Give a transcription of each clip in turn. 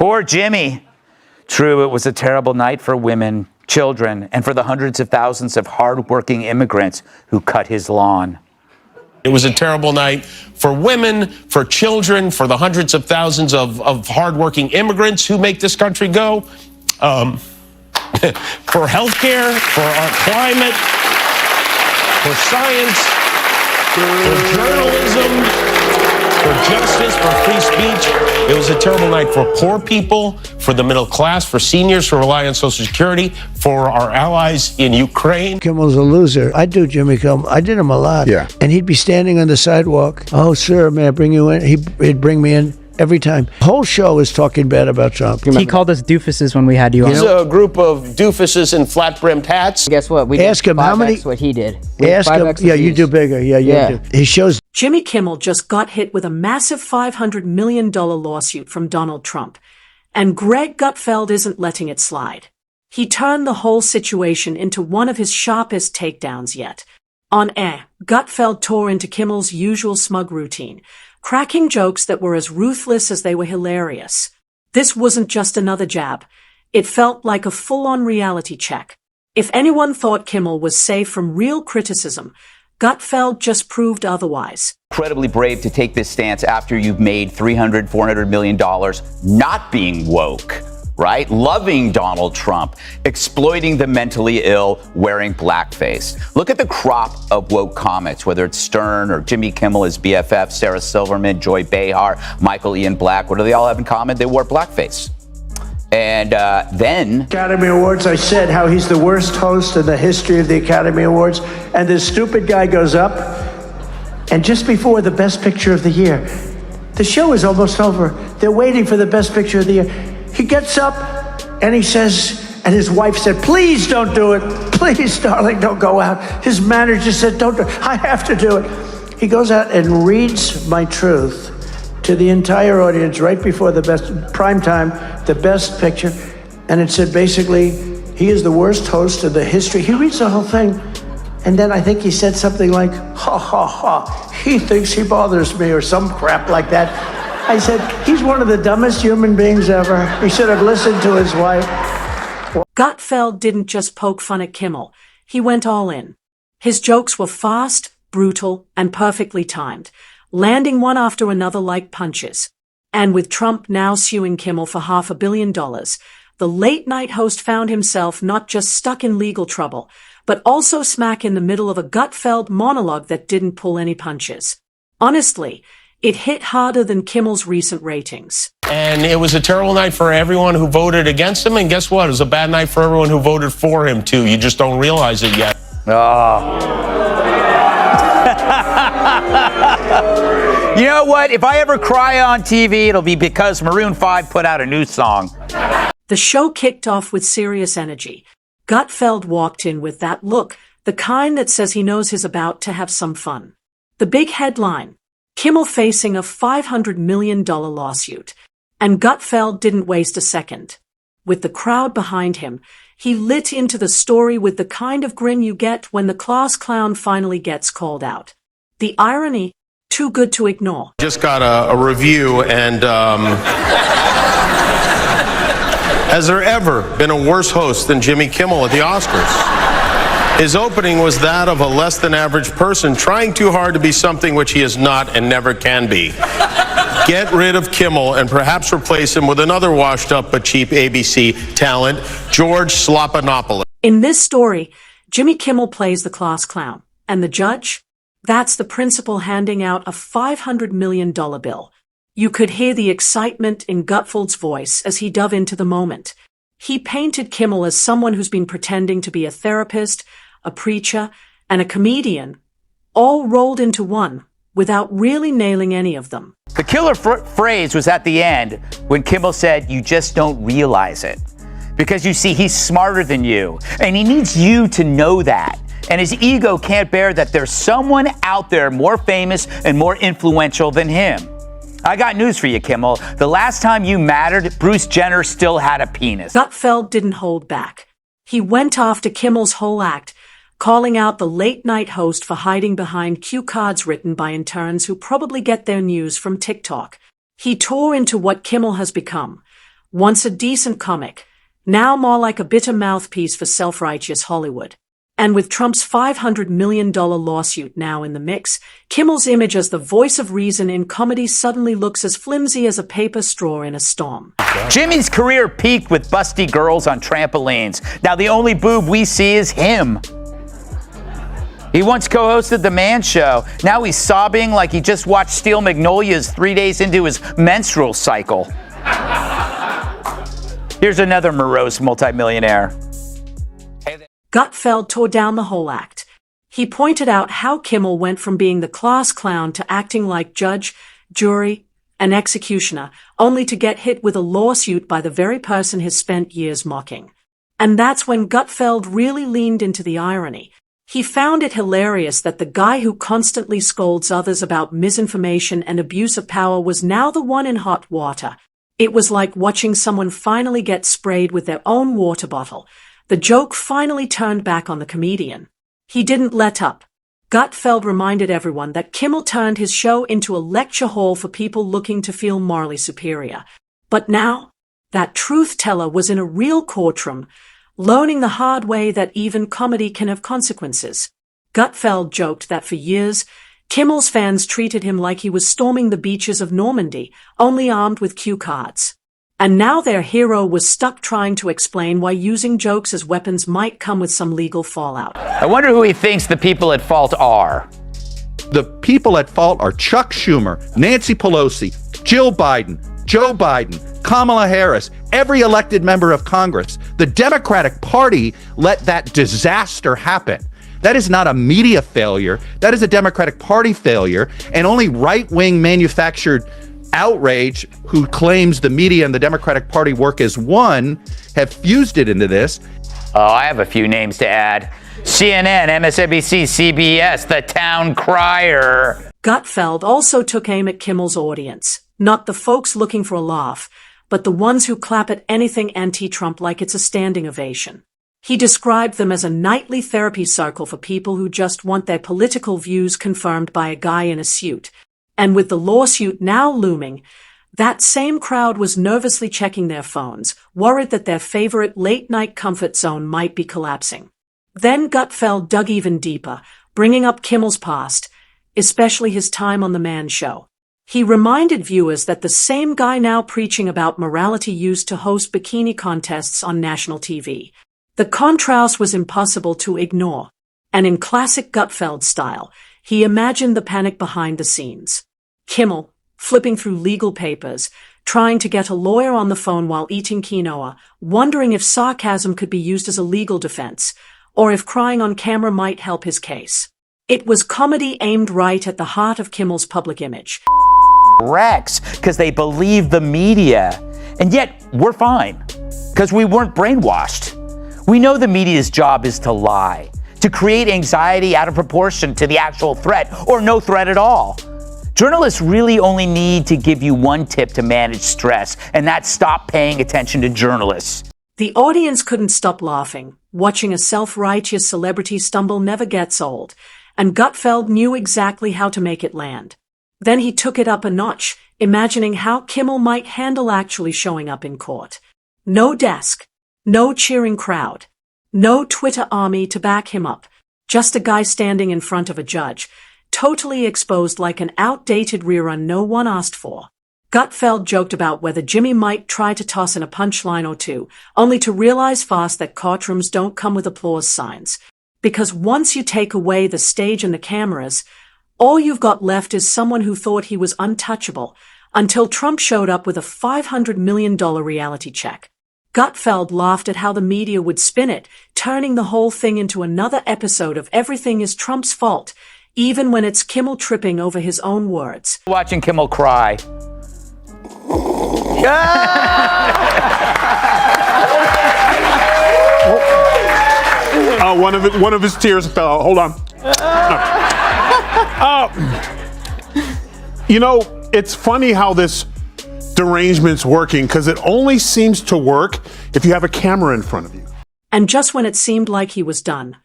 Poor Jimmy. True, it was a terrible night for women, children, and for the hundreds of thousands of hard-working immigrants who cut his lawn. It was a terrible night for women, for children, for the hundreds of thousands of hardworking immigrants who make this country go, for healthcare, for our climate, for science, for journalism, for justice, for free speech. It was a terrible night for poor people, for the middle class, for seniors who rely on Social Security, for our allies in Ukraine. Kimmel's a loser. I do Jimmy Kimmel. I did him a lot. Yeah. And he'd be standing on the sidewalk. Oh, sir, may I bring you in? He'd bring me in every time. The whole show is talking bad about Trump. He called us doofuses when we had you on. It's a group of doofuses in flat-brimmed hats. Guess what? We Ask him how many. what he did. Ask him. Yeah, you do bigger. Yeah, you do. He shows. Jimmy Kimmel just got hit with a massive $500 million lawsuit from Donald Trump, and Greg Gutfeld isn't letting it slide. He turned the whole situation into one of his sharpest takedowns yet. On air, Gutfeld tore into Kimmel's usual smug routine, cracking jokes that were as ruthless as they were hilarious. This wasn't just another jab. It felt like a full-on reality check. If anyone thought Kimmel was safe from real criticism, Gutfeld just proved otherwise. Incredibly brave to take this stance after you've made $300, $400 million not being woke, right? Loving Donald Trump, exploiting the mentally ill, wearing blackface. Look at the crop of woke comics, whether it's Stern or Jimmy Kimmel, his BFF, Sarah Silverman, Joy Behar, Michael Ian Black. What do they all have in common? They wore blackface. And then Academy Awards, I said how he's the worst host in the history of the Academy Awards. And this stupid guy goes up, and just before the Best Picture of the Year, the show is almost over. They're waiting for the Best Picture of the Year. He gets up and he says, and his wife said, please don't do it. Please, darling, don't go out. His manager said, don't do it. I have to do it. He goes out and reads my truth to the entire audience right before the best prime time, the Best Picture. And it said basically, he is the worst host of the history. He reads the whole thing. And then I think he said something like, ha, ha, ha, he thinks he bothers me, or some crap like that. I said, he's one of the dumbest human beings ever. He should have listened to his wife. Gutfeld didn't just poke fun at Kimmel. He went all in. His jokes were fast, brutal, and perfectly timed, landing one after another like punches. And with Trump now suing Kimmel for $500 million, the late-night host found himself not just stuck in legal trouble, but also smack in the middle of a Gutfeld monologue that didn't pull any punches. Honestly, it hit harder than Kimmel's recent ratings. And it was a terrible night for everyone who voted against him. And guess what? It was a bad night for everyone who voted for him, too. You just don't realize it yet. You know what? If I ever cry on TV, it'll be because Maroon 5 put out a new song. The show kicked off with serious energy. Gutfeld walked in with that look, the kind that says he knows he's about to have some fun. The big headline, Kimmel facing a $500 million lawsuit. And Gutfeld didn't waste a second. With the crowd behind him, he lit into the story with the kind of grin you get when the class clown finally gets called out. The irony, too good to ignore. Just got a review, and has there ever been a worse host than Jimmy Kimmel at the Oscars? His opening was that of a less than average person trying too hard to be something which he is not and never can be. Get rid of Kimmel and perhaps replace him with another washed up but cheap ABC talent, George Slopanopoulos. In this story, Jimmy Kimmel plays the class clown, and the judge? That's the principal handing out a $500 million bill. You could hear the excitement in Gutfeld's voice as he dove into the moment. He painted Kimmel as someone who's been pretending to be a therapist, a preacher, and a comedian, all rolled into one, without really nailing any of them. The killer phrase was at the end when Kimmel said, you just don't realize it. Because you see, he's smarter than you, and he needs you to know that. And his ego can't bear that there's someone out there more famous and more influential than him. I got news for you, Kimmel. The last time you mattered, Bruce Jenner still had a penis. Gutfeld didn't hold back. He went after Kimmel's whole act, calling out the late-night host for hiding behind cue cards written by interns who probably get their news from TikTok. He tore into what Kimmel has become, Once a decent comic, now more like a bitter mouthpiece for self-righteous Hollywood. And with Trump's $500 million lawsuit now in the mix, Kimmel's image as the voice of reason in comedy suddenly looks as flimsy as a paper straw in a storm. Jimmy's career peaked with busty girls on trampolines. Now the only boob we see is him. He once co-hosted The Man Show. Now he's sobbing like he just watched Steel Magnolias 3 days into his menstrual cycle. Here's another morose multimillionaire. Gutfeld tore down the whole act. He pointed out how Kimmel went from being the class clown to acting like judge, jury, and executioner, only to get hit with a lawsuit by the very person he's spent years mocking. And that's when Gutfeld really leaned into the irony. He found it hilarious that the guy who constantly scolds others about misinformation and abuse of power was now the one in hot water. It was like watching someone finally get sprayed with their own water bottle. The joke finally turned back on the comedian. He didn't let up. Gutfeld reminded everyone that Kimmel turned his show into a lecture hall for people looking to feel morally superior. But now, that truth teller was in a real courtroom, learning the hard way that even comedy can have consequences. Gutfeld joked that for years, Kimmel's fans treated him like he was storming the beaches of Normandy, only armed with cue cards. And now their hero was stuck trying to explain why using jokes as weapons might come with some legal fallout. I wonder who he thinks the people at fault are. The people at fault are Chuck Schumer, Nancy Pelosi, Jill Biden, Joe Biden, Kamala Harris, every elected member of Congress. The Democratic Party let that disaster happen. That is not a media failure. That is a Democratic Party failure. And only right-wing manufactured outrage who claims the media and the Democratic Party work as one have fused it into this. Oh, I have a few names to add. CNN, MSNBC, CBS, the town crier. Gutfeld also took aim at Kimmel's audience. Not the folks looking for a laugh, but the ones who clap at anything anti-Trump like it's a standing ovation. He described them as a nightly therapy circle for people who just want their political views confirmed by a guy in a suit. And with the lawsuit now looming, that same crowd was nervously checking their phones, worried that their favorite late-night comfort zone might be collapsing. Then Gutfeld dug even deeper, bringing up Kimmel's past, especially his time on The Man Show. He reminded viewers that the same guy now preaching about morality used to host bikini contests on national TV. The contrast was impossible to ignore, and in classic Gutfeld style, he imagined the panic behind the scenes. Kimmel, flipping through legal papers, trying to get a lawyer on the phone while eating quinoa, wondering if sarcasm could be used as a legal defense, or if crying on camera might help his case. It was comedy aimed right at the heart of Kimmel's public image. Rex, because they believe the media. And yet, we're fine, because we weren't brainwashed. We know the media's job is to lie, to create anxiety out of proportion to the actual threat, or no threat at all. Journalists really only need to give you one tip to manage stress, and that's stop paying attention to journalists. The audience couldn't stop laughing. Watching a self-righteous celebrity stumble never gets old, and Gutfeld knew exactly how to make it land. Then he took it up a notch, imagining how Kimmel might handle actually showing up in court. No desk, no cheering crowd, no Twitter army to back him up, just a guy standing in front of a judge, totally exposed like an outdated rerun no one asked for. Gutfeld joked about whether Jimmy might try to toss in a punchline or two, only to realize fast that courtrooms don't come with applause signs. Because once you take away the stage and the cameras, all you've got left is someone who thought he was untouchable, until Trump showed up with a $500 million reality check. Gutfeld laughed at how the media would spin it, turning the whole thing into another episode of Everything is Trump's Fault, even when it's Kimmel tripping over his own words. Watching Kimmel cry. One of his tears fell out. Hold on. It's funny how this derangement's working, because it only seems to work if you have a camera in front of you. And just when it seemed like he was done,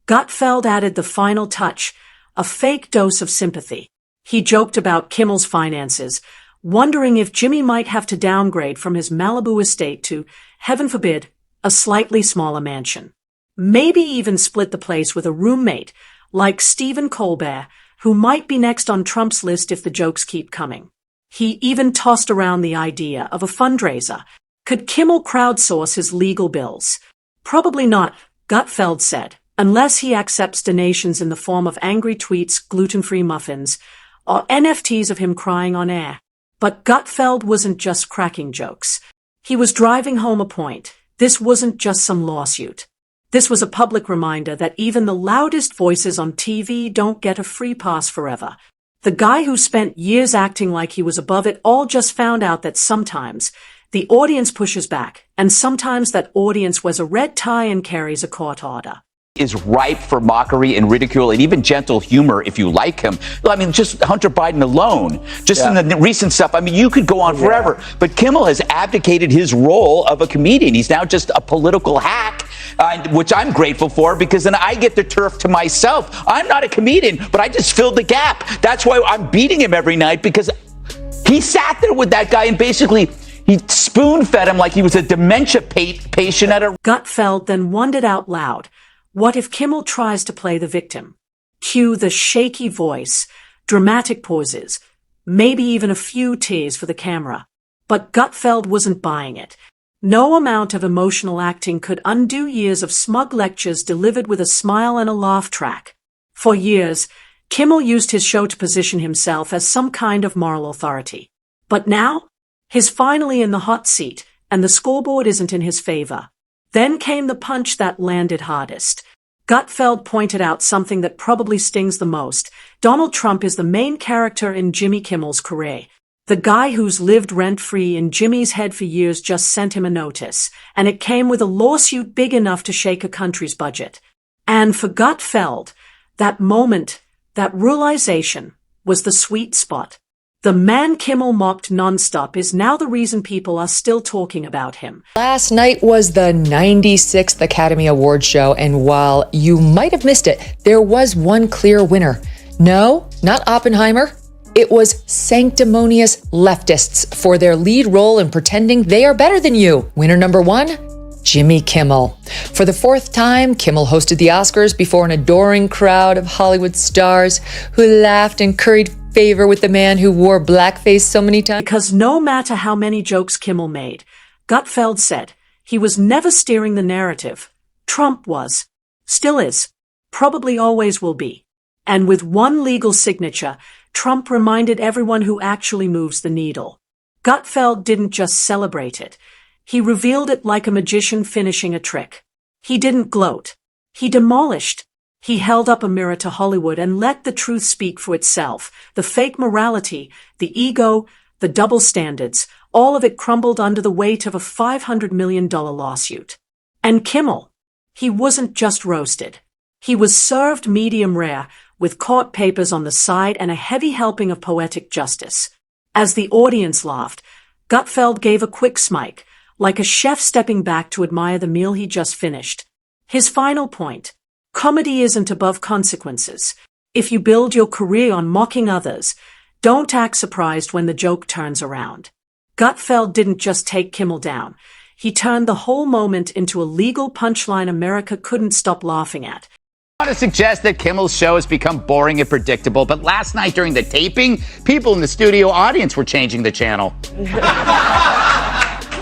Gutfeld added the final touch, a fake dose of sympathy. He joked about Kimmel's finances, wondering if Jimmy might have to downgrade from his Malibu estate to, heaven forbid, a slightly smaller mansion. Maybe even split the place with a roommate like Stephen Colbert, who might be next on Trump's list if the jokes keep coming. He even tossed around the idea of a fundraiser. Could Kimmel crowdsource his legal bills? Probably not, Gutfeld said, unless he accepts donations in the form of angry tweets, gluten-free muffins, or NFTs of him crying on air. But Gutfeld wasn't just cracking jokes. He was driving home a point. This wasn't just some lawsuit. This was a public reminder that even the loudest voices on TV don't get a free pass forever. The guy who spent years acting like he was above it all just found out that sometimes the audience pushes back, and sometimes that audience wears a red tie and carries a court order. Is ripe for mockery and ridicule and even gentle humor if you like him. I mean, just Hunter Biden alone, just in the recent stuff. I mean, you could go on forever. But Kimmel has abdicated his role of a comedian. He's now just a political hack, which I'm grateful for, because then I get the turf to myself. I'm not a comedian, but I just filled the gap. That's why I'm beating him every night, because he sat there with that guy and basically he spoon-fed him like he was a dementia patient at a... Gutfeld then wondered out loud, what if Kimmel tries to play the victim? Cue the shaky voice, dramatic pauses, maybe even a few tears for the camera. But Gutfeld wasn't buying it. No amount of emotional acting could undo years of smug lectures delivered with a smile and a laugh track. For years, Kimmel used his show to position himself as some kind of moral authority. But now, he's finally in the hot seat, and the scoreboard isn't in his favor. Then came the punch that landed hardest. Gutfeld pointed out something that probably stings the most. Donald Trump is the main character in Jimmy Kimmel's career. The guy who's lived rent-free in Jimmy's head for years just sent him a notice, and it came with a lawsuit big enough to shake a country's budget. And for Gutfeld, that moment, that realization, was the sweet spot. The man Kimmel mocked nonstop is now the reason people are still talking about him. Last night was the 96th Academy Awards show, and while you might have missed it, there was one clear winner. No, not Oppenheimer. It was sanctimonious leftists for their lead role in pretending they are better than you. Winner number one, Jimmy Kimmel. For the fourth time, Kimmel hosted the Oscars before an adoring crowd of Hollywood stars who laughed and curried favor with the man who wore blackface so many times. Because no matter how many jokes Kimmel made, Gutfeld said he was never steering the narrative. Trump was, still is, probably always will be. And with one legal signature, Trump reminded everyone who actually moves the needle. Gutfeld didn't just celebrate it. He revealed it like a magician finishing a trick. He didn't gloat. He demolished. He held up a mirror to Hollywood and let the truth speak for itself. The fake morality, the ego, the double standards, all of it crumbled under the weight of a $500 million lawsuit. And Kimmel, he wasn't just roasted. He was served medium rare, with court papers on the side and a heavy helping of poetic justice. As the audience laughed, Gutfeld gave a quick smike, like a chef stepping back to admire the meal he just finished. His final point: comedy isn't above consequences. If you build your career on mocking others, don't act surprised when the joke turns around. Gutfeld didn't just take Kimmel down. He turned the whole moment into a legal punchline America couldn't stop laughing at. I want to suggest that Kimmel's show has become boring and predictable, but last night during the taping, people in the studio audience were changing the channel.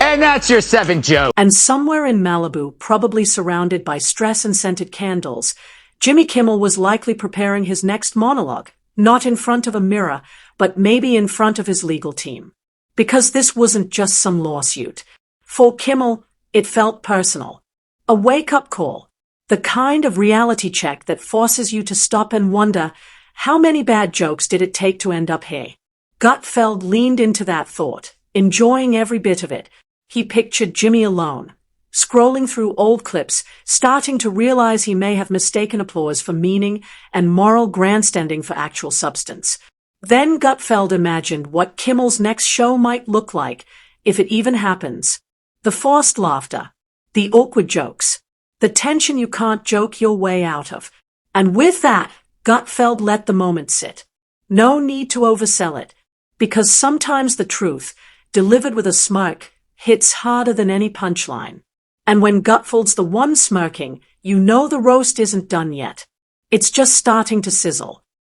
And that's your 7 joke. And somewhere in Malibu, probably surrounded by stress and scented candles, Jimmy Kimmel was likely preparing his next monologue, not in front of a mirror, but maybe in front of his legal team. Because this wasn't just some lawsuit. For Kimmel, it felt personal. A wake-up call. The kind of reality check that forces you to stop and wonder, how many bad jokes did it take to end up here? Gutfeld leaned into that thought, enjoying every bit of it. He pictured Jimmy alone, scrolling through old clips, starting to realize he may have mistaken applause for meaning and moral grandstanding for actual substance. Then Gutfeld imagined what Kimmel's next show might look like, if it even happens. The forced laughter, the awkward jokes, the tension you can't joke your way out of. And with that, Gutfeld let the moment sit. No need to oversell it. Because sometimes the truth, delivered with a smirk, hits harder than any punchline. And when Gutfeld's the one smirking, you know the roast isn't done yet. It's just starting to sizzle.